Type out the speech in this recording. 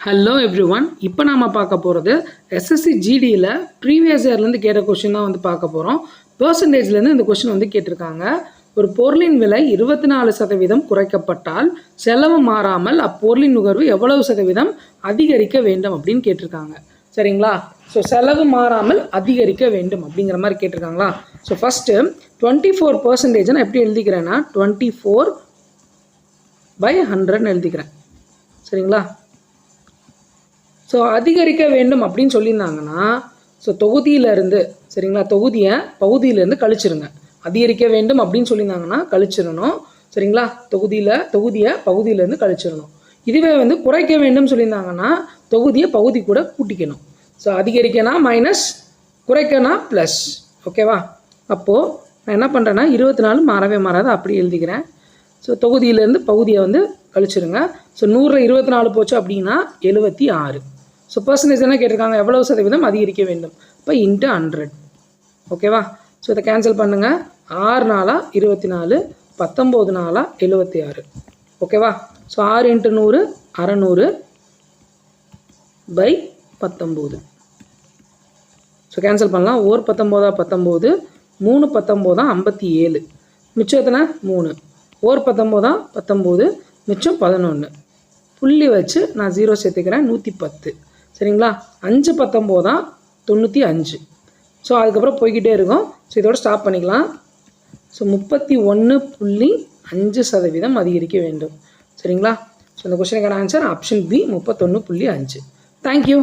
Hello every one. இப்போ நாம் பார்க்க போகிறது எஸ்எஸ்சி ஜிடியில் ப்ரீவியஸ் இயர்லேருந்து கேட்ட கொஷின் தான் பார்க்க போகிறோம். பெர்சன்டேஜ்லேருந்து இந்த கொஷின் கேட்டிருக்காங்க. ஒரு பொருளின் விலை 24% குறைக்கப்பட்டால் செலவு மாறாமல் அப்பொருளின் நுகர்வு எவ்வளவு சதவீதம் அதிகரிக்க வேண்டும் அப்படின்னு கேட்டிருக்காங்க. சரிங்களா? ஸோ செலவு மாறாமல் அதிகரிக்க வேண்டும் அப்படிங்கிற மாதிரி கேட்டிருக்காங்களா? ஸோ ஃபஸ்ட்டு 24% நான் எப்படி எழுதிக்கிறேன்னா 24/100 எழுதிக்கிறேன். சரிங்களா? ஸோ அதிகரிக்க வேண்டும் அப்படின்னு சொல்லியிருந்தாங்கன்னா ஸோ தொகுதியிலேருந்து, சரிங்களா, பகுதியிலேருந்து கழிச்சிருங்க. அதிகரிக்க வேண்டும் அப்படின்னு சொல்லியிருந்தாங்கன்னா கழிச்சிடணும். சரிங்களா? தொகுதியை பகுதியிலேருந்து கழிச்சிடணும். இதுவே குறைக்க வேண்டும் சொல்லியிருந்தாங்கன்னா தொகுதியை பகுதி கூட கூட்டிக்கணும். ஸோ அதிகரிக்கனா மைனஸ், குறைக்கனா ப்ளஸ். ஓகேவா? அப்போது நான் என்ன பண்ணுறேன்னா 24 மாறவே மாறாது அப்படி எழுதிக்கிறேன். ஸோ தொகுதியிலேருந்து பகுதியை கழிச்சிருங்க. ஸோ 100 24 போச்சு அப்படின்னா 76. ஸோ பர்சன்டேஜ் என்ன கேட்டிருக்காங்க, எவ்வளவு சதவீதம் அதிகரிக்க வேண்டும். இப்போ இன்ட்டு 100. ஓகேவா? ஸோ இதை கேன்சல் பண்ணுங்கள். 6 நாளாக 24, 19 நாளாக 76. ஓகேவா? ஸோ 6 × 100 600/19. ஸோ கேன்சல் பண்ணலாம். 1 19 19, 3 19 57, மிச்சம் எத்தனை 3, 1 19 19, மிச்சம் 11. புள்ளி வச்சு நான் 0 சேர்த்துக்கிறேன். 110. சரிங்களா? 5 19 95. ஸோ அதுக்கப்புறம் போய்கிட்டே இருக்கும். ஸோ இதோட ஸ்டாப் பண்ணிக்கலாம். ஸோ 31.5% அதிகரிக்க வேண்டும். சரிங்களா? ஸோ இந்த கொஸ்டினுக்கான ஆன்சர் ஆப்ஷன் பி 31.5. தேங்க்யூ.